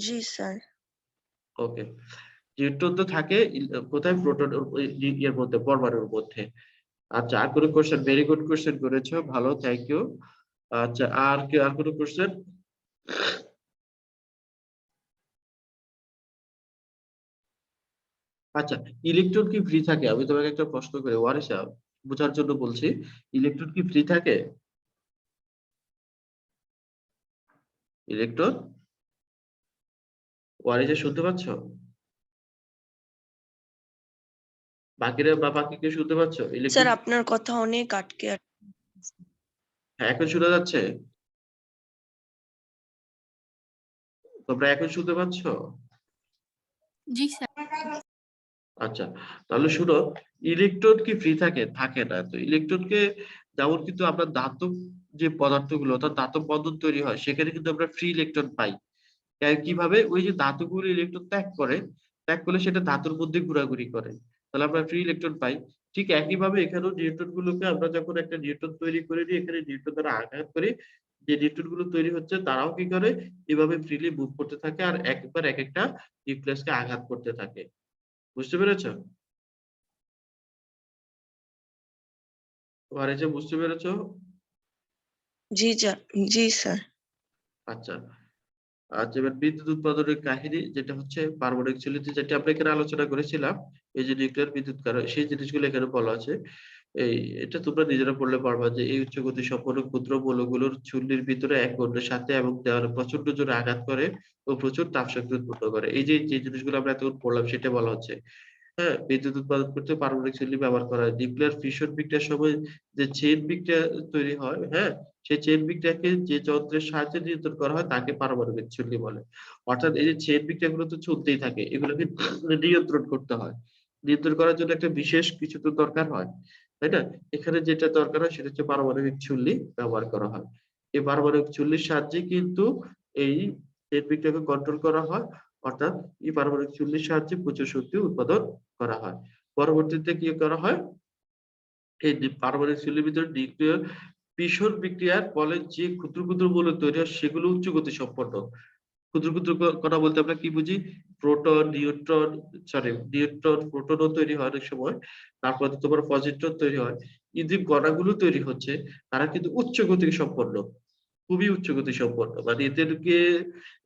Speaker 3: জি স্যার।
Speaker 1: ওকে, নিউট্রন তো থাকে কোথায়? প্রোটন এর মধ্যে, পরমাণুর মধ্যে। আচ্ছা, আর কোনো কোশ্চেন? ভেরি গুড কোশ্চেন করেছো, ভালো, থ্যাংক ইউ। আচ্ছা, আর কি, আর কোনো কোশ্চেন? আচ্ছা, ইলেকট্রন কি ফ্রি থাকে? আমি তোমাকে একটা প্রশ্ন করি ওয়ারিশা, বোঝার জন্য বলছি, ইলেকট্রন কি ফ্রি থাকে? ইলেকট্রন, ওয়ারিশা শুনতে পাচ্ছ? বাকিরা বা বাকি কেউ শুনতে পাচ্ছ?
Speaker 3: স্যার
Speaker 1: ইলেকট্রন,
Speaker 3: আপনার কথা অনেক আটকে
Speaker 1: হ্যাঁ এখন শোনা যাচ্ছে? তোমরা এখন শুনতে পাচ্ছ?
Speaker 2: জি স্যার।
Speaker 1: আচ্ছা, তাহলে শুনো, ইলেকট্রন কি ফ্রি থাকে? থাকে না। তো ইলেকট্রনকে, যেমন কিন্তু আমরা ধাতব যে পদার্থগুলো, অর্থাৎ ধাতব বন্ধন তৈরি হয়, সেখানে কিন্তু আমরা ফ্রি ইলেকট্রন পাই। কিভাবে? ওই যে ধাতুগুলো ইলেকট্রন ত্যাগ করে, ত্যাগ করলে সেটা ধাতুর মধ্যে ঘোরাঘুরি করে, তাহলে আমরা ফ্রি ইলেকট্রন পাই। ঠিক একইভাবে এখানেও নিউট্রন গুলোকে আমরা যখন একটা নিউট্রন তৈরি করে নিই, এখানে নিউট্রন দ্বারা আঘাত করি, যে নিউট্রন গুলো তৈরি হচ্ছে তারাও কি করে, এভাবে ফ্রিলি মুভ করতে থাকে, আর একবার এক একটা নিউক্লিয়াসকে আঘাত করতে থাকে। বুঝতে পেরেছো? আর এই যে, বুঝতে পেরেছো?
Speaker 3: জি জি স্যার।
Speaker 1: আচ্ছা, আর যেমন বিদ্যুৎ উৎপাদনের কাহিনী যেটা হচ্ছে পারমাণবিক চুল্লিতে, যেটা আমরা এখানে আলোচনা করেছিলাম, এই যে নিউক্লিয়ার বিদ্যুৎ কারক, সেই জিনিসগুলো এখানে বলা আছে। এই, এটা তোমরা নিজেরা পড়লে পারবা যে এই উচ্চ গতি সম্পন্ন ক্ষুদ্র মৌলগুলোর চুল্লির ভিতরে এক অন্যের সাথে এবং দেওয়ালে প্রচন্ড জোরে আঘাত করে ও প্রচুর তাপ শক্তি উৎপন্ন করে। এই যে যে জিনিসগুলো আমরা এতক্ষণ পড়লাম, সেটা বলা হচ্ছে। হ্যাঁ, বিদ্যুৎ উৎপাদন করতে পারমাণবিক চুল্লি ব্যবহার করা হয়। নিউক্লিয়ার ফিশন বিক্রিয়ার সময় যে চেইন বিক্রিয়া তৈরি হয়, হ্যাঁ, সেই চেইন বিক্রিয়াকে যে যন্ত্রের সাহায্যে নিয়ন্ত্রণ করা হয় তাকে পারমাণবিক চুল্লি বলে। অর্থাৎ এই যে চেইন বিক্রিয়া গুলো তো চলতেই থাকে, এগুলোকে নিয়ন্ত্রণ করতে হয়। নিয়ন্ত্রণ করার জন্য একটা বিশেষ কিছু তো দরকার হয়, তাই না? এখানে যেটা দরকার হয় সেটা হচ্ছে পারমাণবিক চুল্লি ব্যবহার করা হয়। এই পারমাণবিক চুল্লির সাহায্যে কিন্তু এই চেইন বিক্রিয়াকে কন্ট্রোল করা হয়, অর্থাৎ এই পারমাণবিক চুল্লির সাহায্যে প্রচুর শক্তি উৎপাদন করা হয়। পরবর্তীতে কি করা হয়, এই পারমাণবিক চুল্লির ভিতরে নিউক্লিয়ার ফিশন বিক্রিয়ার ফলে যে ক্ষুদ্র ক্ষুদ্র মৌল তৈরি হয় সেগুলো উচ্চ গতি সম্পন্ন। ক্ষুদ্র ক্ষুদ্র কথা বলতে আমরা কি বুঝি? প্রোটন, নিউট্রন, সরি নিউট্রন, প্রোটনও তৈরি হয় অনেক সময়, তারপর তোমার পজিট্রন তৈরি হয়। এই যে কণাগুলো তৈরি হচ্ছে, তারা কিন্তু উচ্চ গতি সম্পন্ন, খুবই উচ্চ গতি সম্পন্ন। মানে এদেরকে,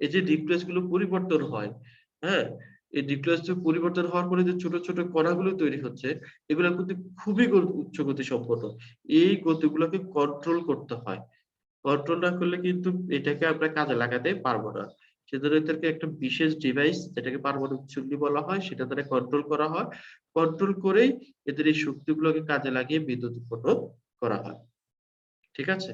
Speaker 1: এই যে নিউক্লিয়াস গুলো পরিবর্তন হয়, হ্যাঁ, এই নিউক্লিয়াস পরিবর্তন হওয়ার পরে যে ছোট ছোট কণাগুলো তৈরি হচ্ছে, এগুলো কিন্তু খুবই উচ্চ গতি সম্পন্ন। এই গতিগুলোকে কন্ট্রোল করতে হয়, কন্ট্রোল না করলে কিন্তু এটাকে আমরা কাজে লাগাতে পারবো না। সেজন্য এদেরকে একটা বিশেষ ডিভাইস, যেটাকে পারমাণবিক চুল্লি বলা হয়, সেটা দ্বারা কন্ট্রোল করা হয়। কন্ট্রোল করেই এদের এই শক্তিগুলোকে কাজে লাগিয়ে বিদ্যুৎ উৎপন্ন করা হয়। ঠিক আছে,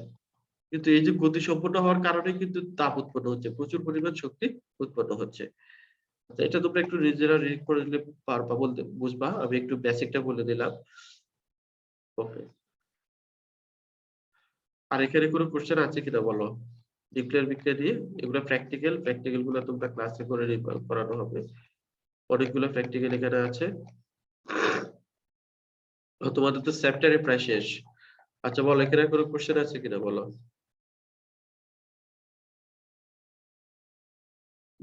Speaker 1: কিন্তু এই যে গতি সম্পন্ন হওয়ার কারণে কিন্তু তাপ উৎপন্ন হচ্ছে, প্রচুর পরিমাণ শক্তি উৎপন্ন হচ্ছে। আচ্ছা, এটা তোমরা একটু নিজেরা রিড করে দিলে পারবা, বলতে বুঝবা। আমি একটু বেসিকটা বলে দিলাম। ওকে, আর এখানে কোনো কোশ্চেন আছে কিনা বলো? নিউক্লিয়ার বিক্রিয়া দিয়ে, এগুলো প্র্যাকটিক্যাল গুলো তোমরা ক্লাসে করে করানো হবে। অনেকগুলো প্র্যাকটিক্যাল এখানে আছে। তোমাদের তো চ্যাপ্টারে প্রায় শেষ। আচ্ছা বলো, এখানে কোনো কোশ্চেন আছে কিনা বলো,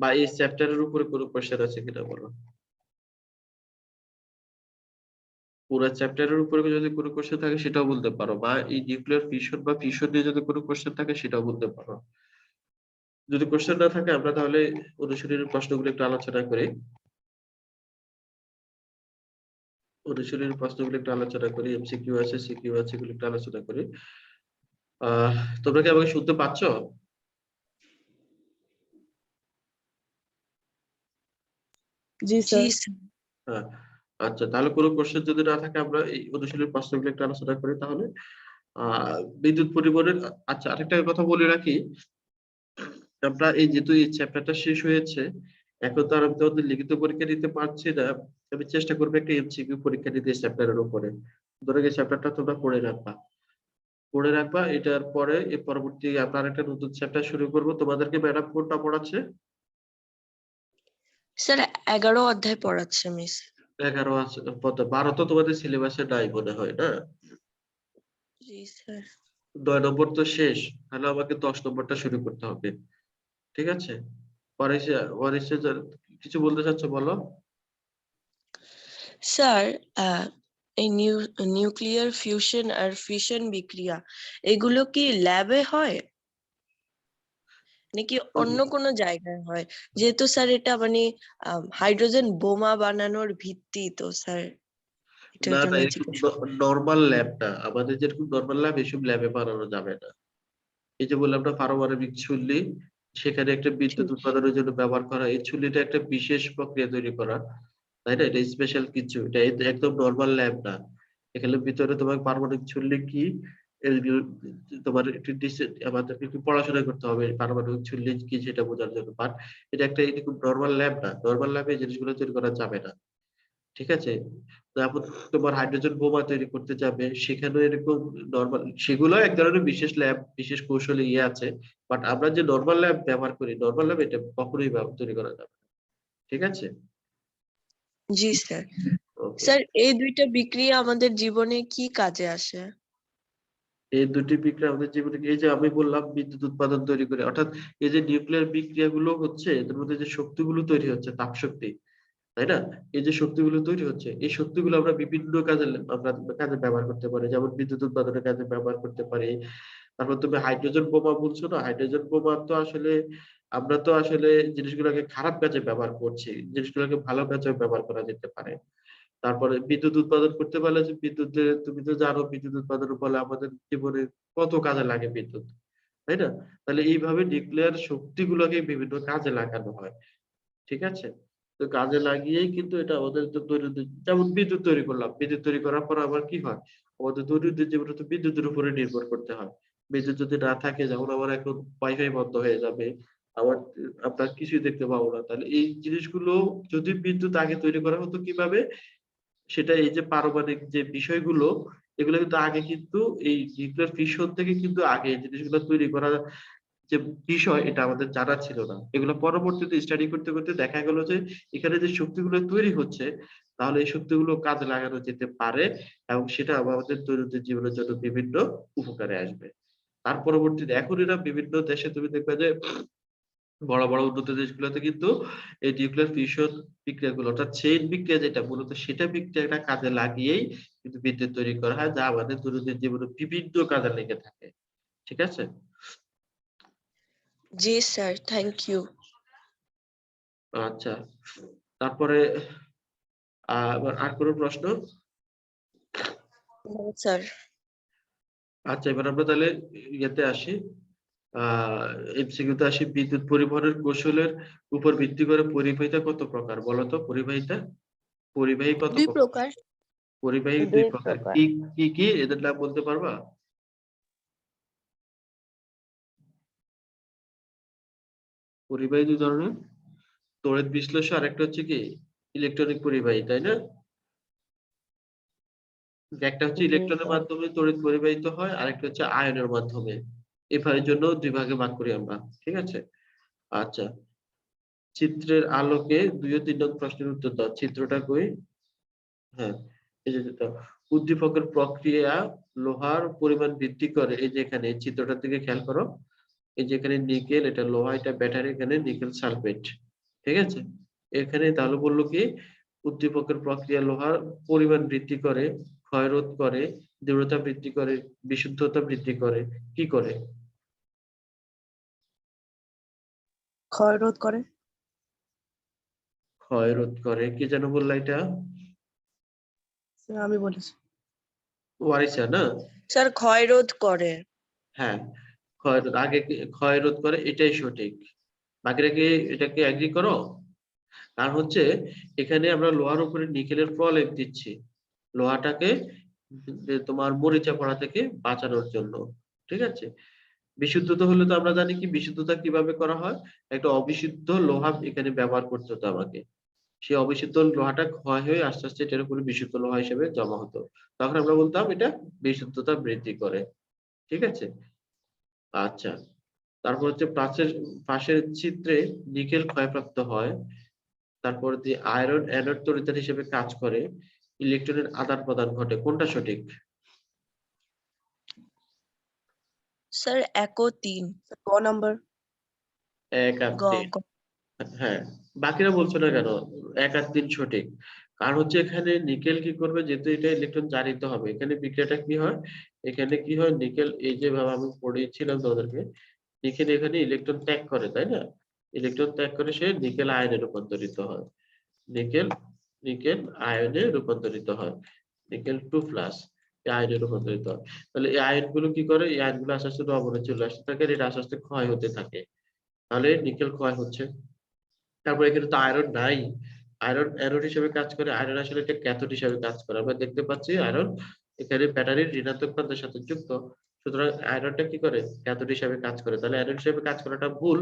Speaker 1: বা এই চ্যাপ্টারের উপরে কোনো কোশ্চেন আছে কিনা বলো। পুরো চ্যাপ্টারের উপরে যদি কোনো কোশ্চেন থাকে সেটাও বলতে পারো, বা এই নিউক্লিয়ার ফিউশন বা ফিউশন নিয়ে যদি কোনো কোশ্চেন থাকে সেটাও বলতে পারো। যদি কোশ্চেন না থাকে আমরা তাহলে অনুশীলনের প্রশ্নগুলো একটু আলোচনা করি। অনুশীলনের প্রশ্নগুলো একটু আলোচনা করি, এমসিকিউ আছে, সিকিউ আছে, এগুলো একটু আলোচনা করি। তোমরা কি আমাকে শুনতে পাচ্ছ?
Speaker 3: জি স্যার।
Speaker 1: হ্যাঁ। আচ্ছা, তাহলে কোনো কোশ্চেন যদি না থাকে আমরা এই অনুশীলনের প্রশ্নগুলো একটু আলোচনা করি তাহলে। বিদ্যুৎ পরিবহনের, আচ্ছা আরেকটা কথা বলে রাখি, আমরা এই যেহেতু এই চ্যাপ্টারটা শেষ হয়েছে, এখন তো আর আমি তোমাদের লিখিত পরীক্ষা দিতে পারছি না। আমি চেষ্টা করবো একটা এমসিকিউ পরীক্ষা দিতে চ্যাপ্টারের উপরে। ধরো এই চ্যাপ্টারটা তোমরা পড়ে রাখবা, এটার পরে এর পরবর্তী আমরা একটা নতুন চ্যাপ্টার শুরু করব। তোমাদেরকে ম্যাডাম কোনটা পড়াচ্ছে?
Speaker 3: স্যার 11 অধ্যায় পড়াচ্ছে মিস।
Speaker 1: 11 আছে, 12 তো তোমাদের সিলেবাসে নাই মনে হয় না?
Speaker 3: জি স্যার।
Speaker 1: 9 নম্বর তো শেষ, তাহলে আমাকে 10 নম্বরটা শুরু করতে হবে। ঠিক আছে, পরে কিছু বলতে চাচ্ছ বলো।
Speaker 3: স্যার এই নিউক্লিয়ার ফিউশন আর ফিশন বিক্রিয়া এগুলো কি ল্যাবে হয় নাকি অন্য কোনো জায়গায় হয়? যেহেতু স্যার এটা মানে হাইড্রোজেন বোমা বানানোর ভিত্তি, তো স্যার এটার
Speaker 1: না না,
Speaker 3: জন্য
Speaker 1: এরকম
Speaker 3: জিজ্ঞাসা।
Speaker 1: নর্মাল ল্যাব না, আমাদের যেরকম নর্মাল ল্যাব এসব ল্যাবে বানানো যাবে না। এই যে বললাম না পারমাণবিক চুল্লি, সেখানে একটা বিদ্যুৎ
Speaker 3: ঠিক।
Speaker 1: উৎপাদনের জন্য ব্যবহার করা এই চুল্লিটা একটা বিশেষ প্রক্রিয়া তৈরি করা, তাই না? এটা স্পেশাল কিছু, এটা একদম নর্মাল ল্যাব না। এখানে ভিতরে তোমার পারমাণবিক চুল্লি কি, এগুলো তোমার একটু আমাদেরকে একটু পড়াশোনা করতে হবে পারমাণবিক চুল্লি কি সেটা বোঝার জন্য। বাট এটা একটা এরকম নর্মাল ল্যাব না, নর্মাল ল্যাবে এই জিনিসগুলো তৈরি করা যাবে না। ঠিক আছে, তারপর তোমার হাইড্রোজেন বোমা তৈরি করতে যাবে, সেখানে এরকম নর্মাল, সেগুলো এক ধরনের বিশেষ ল্যাব, বিশেষ কৌশলী আছে। বাট আমরা যে নর্মাল ল্যাব ব্যবহার করি, নর্মাল ল্যাব এটা কখনোই তৈরি করা যাবে না। ঠিক আছে।
Speaker 3: জি স্যার।
Speaker 1: ওকে।
Speaker 3: স্যার এই দুইটা বিক্রিয়া আমাদের জীবনে কি কাজে আসে?
Speaker 1: এই দুটি বিক্রিয়া আমাদের জীবনে, এই যে আমি বললাম বিদ্যুৎ উৎপাদন তৈরি করে, অর্থাৎ এই যে নিউক্লিয়ার বিক্রিয়া গুলো হচ্ছে এদের মধ্যে যে শক্তিগুলো তৈরি হচ্ছে, তাপ শক্তি, তাই না? এই যে শক্তিগুলো তৈরি হচ্ছে, এই শক্তিগুলো আমরা বিভিন্ন কাজে আমরা কাজে ব্যবহার করতে পারি, যেমন বিদ্যুৎ উৎপাদনের কাজে ব্যবহার করতে পারি। তারপর তুমি হাইড্রোজেন বোমা বলছো না, হাইড্রোজেন বোমা তো আসলে আমরা তো আসলে জিনিসগুলোকে খারাপ কাজে ব্যবহার করছি, জিনিসগুলোকে ভালো কাজে ব্যবহার করা যেতে পারে। তারপরে বিদ্যুৎ উৎপাদন করতে পারলে যে বিদ্যুতের, তুমি তো জানো বিদ্যুৎ উৎপাদনের ফলে আমাদের জীবনে কত কাজে লাগে বিদ্যুৎ, তাই না? তাহলে এইভাবে নিউক্লিয়ার শক্তিগুলোকে বিভিন্ন কাজে লাগানো হয়। ঠিক আছে, তো কাজে লাগিয়েই কিন্তু এটা আমাদের তো দৈনন্দিন, যেমন বিদ্যুৎ তৈরি করলাম, বিদ্যুৎ তৈরি করার পর আবার কি হয়, আমাদের দৈনন্দিন জীবনে তো বিদ্যুতের উপরে নির্ভর করতে হয়। বিদ্যুৎ যদি না থাকে, যেমন আমার এখন ওয়াইফাই বন্ধ হয়ে যাবে, আবার আপনার কিছুই দেখতে পাবো না। তাহলে এই জিনিসগুলো যদি বিদ্যুৎ আগে তৈরি করা হতো কিভাবে, সেটা এই যে পারমাণবিক যে বিষয়গুলো, এগুলো কিন্তু আগে কিন্তু এই নিউক্লিয়ার ফিশন থেকে কিন্তু আগে এই জিনিসগুলো তৈরি করা যে বিষয়, এটা আমাদের জানা ছিল না। এগুলো পরবর্তীতে স্টাডি করতে করতে দেখা গেল যে এখানে যে শক্তিগুলো তৈরি হচ্ছে, তাহলে এই শক্তিগুলো কাজে লাগানো যেতে পারে, এবং সেটা আমাদের দৈনন্দিন জীবনের জন্য বিভিন্ন উপকারে আসবে। তার পরবর্তীতে এখন এরা বিভিন্ন দেশে তুমি দেখবে যে বড় বড় উন্নত দেশগুলোতে কিন্তু এই নিউক্লিয়ার ফিউশন বিক্রিয়াগুলো, অর্থাৎ চেইন বিক্রিয়া যেটা মূলত, সেটা বিক্রিয়াটা কাজে লাগিয়েই কিন্তু বিদ্যুৎ তৈরি করা হয়, যা আমাদের দৈনন্দিন জীবনে বিভিন্ন কাজে লেগে থাকে। ঠিক আছে।
Speaker 3: জি স্যার, থ্যাংক ইউ।
Speaker 1: আচ্ছা, তারপরে আর কোনো প্রশ্ন?
Speaker 3: স্যার।
Speaker 1: আচ্ছা, এবার আমরা তাহলে ইয়েতে আসি, এমসিকিউতে আসি। বিদ্যুৎ পরিবহনের কৌশলের উপর ভিত্তি করে পরিবাহিতা কত প্রকার বলো তো? পরিবাহী কত
Speaker 2: দুই
Speaker 1: প্রকার?
Speaker 2: প্রকার।
Speaker 1: পরিবাহী দুই
Speaker 3: দুই
Speaker 1: প্রকার,
Speaker 3: প্রকার।
Speaker 1: কি কি কি এদের নাম বলতে পারবা? পরিবাহী দুই ধরনের, তড়িৎ বিশ্লেষ্য, আর একটা হচ্ছে কি ইলেকট্রনিক পরিবাহী, তাই না? একটা হচ্ছে
Speaker 3: জি
Speaker 1: ইলেকট্রনের
Speaker 3: স্যার।
Speaker 1: মাধ্যমে তড়িৎ পরিবাহিত হয়, আরেকটা হচ্ছে আয়নের মাধ্যমে। এর জন্য দুই ভাগে ভাগ করি আমরা। ঠিক আছে। আচ্ছা, চিত্রের আলোকে 2 ও 3 নং প্রশ্নের উত্তর দাও। চিত্রটা কই? হ্যাঁ, এই যে উদ্দীপকের প্রক্রিয়া লোহার পরিমাণ বৃদ্ধি করে। এই যে এখানে এই চিত্রটার দিকে খেয়াল করো, এই যে এখানে নিকেল, এটা লোহা, এটা ব্যাটারি, এখানে নিকেল সালফেট, ঠিক আছে। এখানে তাহলে বললো কি উদ্দীপকের প্রক্রিয়া লোহার পরিমাণ বৃদ্ধি করে, ক্ষয়রোধ করে, দৃঢ়তা বৃদ্ধি করে, বিশুদ্ধতা বৃদ্ধি করে, কি করে?
Speaker 4: ক্ষয়রোধ করে।
Speaker 1: ক্ষয়রোধ করে, কি যেন বললা এটা?
Speaker 4: স্যার আমি বলেছি।
Speaker 1: ওয়ারিসা না?
Speaker 3: স্যার ক্ষয়রোধ করে।
Speaker 1: হ্যাঁ, ক্ষয়রোধ, আগে ক্ষয়রোধ করে, এটাই সঠিক। বাকিরা কি এটাকে এগ্রি করো? আর হচ্ছে এখানে আমরা লোহার উপরে নিকেলের প্রলেপ দিচ্ছি লোহাটাকে তোমার মরিচা পড়া থেকে বাঁচানোর জন্য, ঠিক আছে। বিশুদ্ধতা হলে তো আমরা জানি কি বিশুদ্ধতা কিভাবে করা হয়, একটা অবিশুদ্ধ লোহা এখানে ব্যবহার করতে হতো আমাকে, সেই অবিশুদ্ধ লোহাটা ক্ষয় হয়ে আস্তে আস্তে এটার উপরে বিশুদ্ধ লোহা হিসেবে জমা হতো, তখন আমরা বলতাম এটা বিশুদ্ধতা বৃদ্ধি করে, ঠিক আছে। আচ্ছা, তারপর হচ্ছে পাশের চিত্রে নিকেল ক্ষয়প্রাপ্ত হয়, তারপর দিয়ে আয়রন অ্যানোড তড়িৎদ্বার হিসেবে কাজ করে, ইলেকট্রনের আদান প্রদান ঘটে, কোনটা সঠিক?
Speaker 3: স্যার 1 ও 3।
Speaker 4: গ নাম্বার।
Speaker 1: 1 আর
Speaker 3: গ
Speaker 1: 3। হ্যাঁ, বাকিরা বলছো না কেন? 1 আর 3 সঠিক। কারণ হচ্ছে এখানে নিকেল কি করবে, যেহেতু এটা ইলেকট্রন জারিত হবে, এখানে বিক্রিয়াটা কি হয়, এখানে কি হয় নিকেল, এই যে ভাবে আমি পড়িয়েছিলাম তোমাদেরকে, নিকেল এখানে ইলেকট্রন ত্যাগ করে, তাই না? ইলেকট্রন ত্যাগ করে সে নিকেল আয়নে রূপান্তরিত হয়, নিকেল নিকেল আয়নে রূপান্তরিত হয়, নিকেল 2+ আয়নে রূপান্তরিত হয়। তাহলে এই আয়ন গুলো কি করে, এই আয়ন গুলো আস্তে আস্তে দ্রবণে চলে আসতে থাকে, এটা আস্তে আস্তে ক্ষয় হতে থাকে, তাহলে নিকেল ক্ষয় হচ্ছে। তারপরে এখানে তো আয়রন নাই, আয়রন অ্যানোড হিসেবে কাজ করে, আয়রন আসলে একটা ক্যাথোড হিসেবে কাজ করে, আমরা দেখতে পাচ্ছি আয়রন এখানে ব্যাটারির ঋণাত্মক প্রান্তের সাথে যুক্ত, সুতরাং আয়রনটা কি করে, ক্যাথোড হিসেবে কাজ করে, তাহলে অ্যানোড হিসেবে কাজ করাটা ভুল।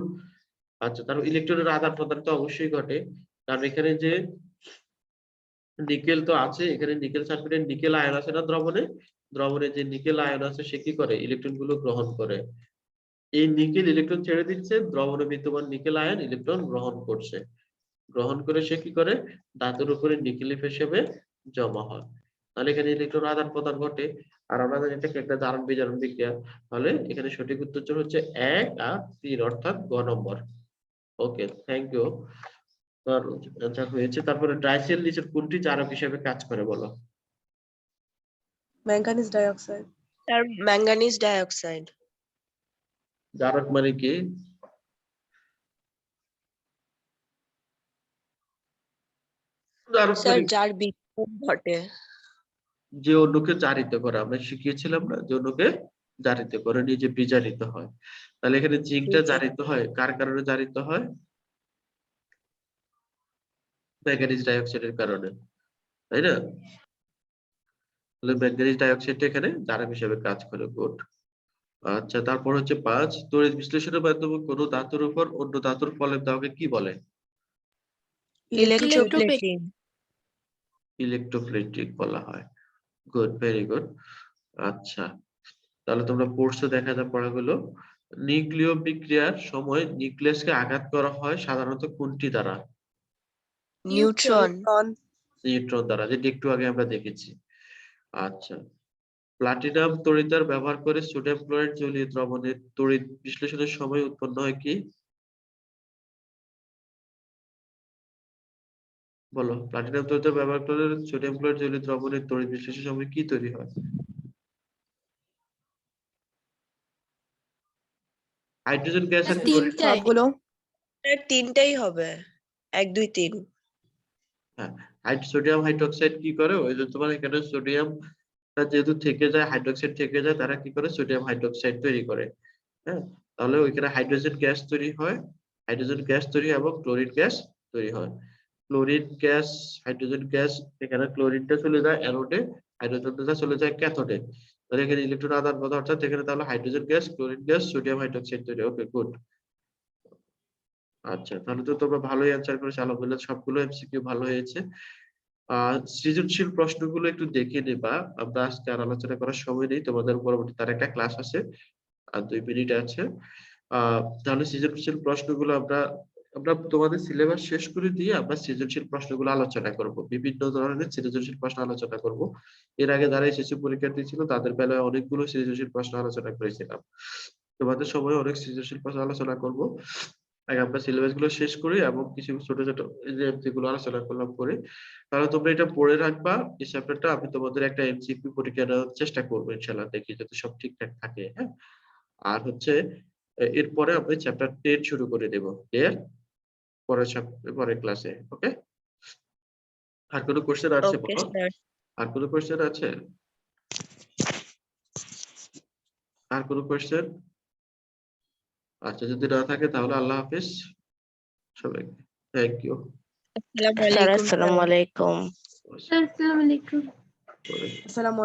Speaker 1: আচ্ছা, তারপর ইলেকট্রনের আদান প্রদান তো অবশ্যই ঘটে, কারণ এখানে যে নিকেল তো আছে, এখানে নিকেল সালফেটের নিকেল আয়ন আছে না দ্রবণে, দ্রবণে যে নিকেল আয়ন আছে সে কি করে, ইলেকট্রন গুলো গ্রহণ করে, এই নিকেল ইলেকট্রন ছেড়ে দিচ্ছে, দ্রবণে বিদ্যমান নিকেল আয়ন ইলেকট্রন গ্রহণ করছে, গ্রহণ করে সে কি করে, ধাতুর উপরে নিকেলিফ হিসেবে জমা হয়, তাহলে এখানে ইলেকট্রন আদান প্রদান ঘটে। আর আমরা জানি এটাকে একটা জারণ বিজারণ বিক্রিয়া, তাহলে এখানে সঠিক উত্তর হচ্ছে 1 আর 3, অর্থাৎ গ নম্বর। ওকে, থ্যাংক ইউ। আনসার হয়েছে। তারপরে ড্রাইসেল নিচের কোনটি জারক হিসেবে কাজ করে বলো?
Speaker 4: Manganese dioxide.
Speaker 3: Sir manganese dioxide.
Speaker 1: জারক মানে কি? জারক
Speaker 3: স্যার
Speaker 1: মানে
Speaker 3: যার বিক্রিয়া ঘটে।
Speaker 1: যে অন্যকে জারিত করে, আমরা শিখিয়েছিলাম না যে অন্যকে জারিত করে, নিজে বিজারিত হয়। তাহলে এখানে জিঙ্কটা জারিত হয় কার কারণে জারিত হয়? ম্যাঙ্গানিজ ডাইঅক্সাইডের কারণে, তাই না? তাহলে ম্যাঙ্গানিজ ডাইঅক্সাইডটা এখানে জারক হিসেবে কাজ করে, গুড। আচ্ছা, তারপর হচ্ছে 5, তড়িৎ বিশ্লেষণের মাধ্যমে কোন ধাতুর উপর অন্য ধাতুর প্রলেপ দেওয়াকে কি বলে?
Speaker 3: ইলেকট্রোপ্লেটিং।
Speaker 1: ইলেকট্রোপ্লেটিং বলা হয়, গুড, ভেরি গুড। আচ্ছা, তাহলে তোমরা পড়ছো, দেখা যায় পড়াগুলো। নিউক্লিয় বিক্রিয়ার সময় নিউক্লিয়াসকে আঘাত করা হয় সাধারণত কোনটি দ্বারা?
Speaker 3: নিউট্রন।
Speaker 1: নিউট্রন দ্বারা, যেটা একটু আগে আমরা দেখেছি। আচ্ছা, প্লাটিনাম তড়িৎদ্বার ব্যবহার করে সোডিয়াম ক্লোরাইড জলীয় দ্রবণের তড়িৎ বিশ্লেষণের সময় উৎপন্ন হয় কি? বলো, প্লাটিনাম তড়িৎদ্বার ব্যবহার করে সোডিয়াম ক্লোরাইড জলীয় দ্রবণের তড়িৎ বিশ্লেষণের সময় কি তৈরি হয়? হাইড্রোজেন গ্যাস আর ক্লোরিন।
Speaker 2: তিনটাই।
Speaker 4: সবগুলো।
Speaker 3: স্যার 3টাই হবে, 1 2 3।
Speaker 1: হ্যাঁ, সোডিয়াম হাইড্রোক্সাইড কি করে, ওই যে তোমার এখানে সোডিয়াম যেহেতু থেকে যায়, হাইড্রোক্সাইড থেকে যায়, তারা কি করে, সোডিয়াম হাইড্রোক্সাইড তৈরি করে। হ্যাঁ, তাহলে ওইখানে হাইড্রোজেন গ্যাস তৈরি হয়, হাইড্রোজেন গ্যাস তৈরি হয় এবং ক্লোরিন গ্যাস তৈরি হয়। ক্লোরিন গ্যাস, হাইড্রোজেন গ্যাস, এখানে ক্লোরিনটা চলে যায় অ্যানোডে, হাইড্রোজেনটা চলে যায় ক্যাথোডে, তাহলে এখানে ইলেকট্রন আদান প্রদান, অর্থাৎ এখানে তাহলে hydrogen gas, chlorine gas, sodium hydroxide তৈরি। ওকে, গুড। আচ্ছা, তাহলে তো তোমরা ভালোই অ্যান্সার করেছো, আলহামদুলিল্লাহ সবগুলো এমসিকিউ ভালো হয়েছে। সৃজনশীল প্রশ্নগুলো একটু দেখে নেবা, আমরা আজকে আর আলোচনা করার সময় নেই, তোমাদের পরবর্তী তার একটা ক্লাস আছে, আর 2 মিনিট আছে। তাহলে সৃজনশীল প্রশ্নগুলো আমরা আমরা তোমাদের সিলেবাস শেষ করে দিয়ে আমরা সৃজনশীল প্রশ্নগুলো আলোচনা করব, বিভিন্ন ধরনের সৃজনশীল প্রশ্ন আলোচনা করব। এর আগে যারা এসএসসি পরীক্ষার্থী ছিল তাদের বেলায় অনেকগুলো সৃজনশীল প্রশ্ন আলোচনা করেছিলাম। তোমাদের সময় অনেক সৃজনশীল প্রশ্ন আলোচনা করব। আগে আমরা সিলেবাস গুলো শেষ করি এবং কিছু ছোট ছোট যে যেগুলো আলোচনা করলাম করে, তাহলে তোমরা এটা পড়ে রাখবা। এই চ্যাপ্টারটা আমি তোমাদের একটা এমসিকিউ পরীক্ষা দেওয়ার চেষ্টা করবো, ইনশাআল্লাহ, দেখি যদি সব ঠিকঠাক থাকে। হ্যাঁ, আর হচ্ছে এরপরে আমরা চ্যাপ্টার 10 শুরু করে দেব। ক্লিয়ার? পরের ক্লাসে। ওকে, আর কোনো কোশ্চেন আছে
Speaker 3: ওকে
Speaker 1: বলো?
Speaker 3: স্যার।
Speaker 1: আর কোনো কোশ্চেন আছে? আর কোনো কোশ্চেন? আচ্ছা, যদি না থাকে তাহলে আল্লাহ হাফেজ সবাইকে। Thank you.
Speaker 3: আসসালামু আলাইকুম স্যার।
Speaker 2: স্যার আসসালামু আলাইকুম।
Speaker 4: আসসালামু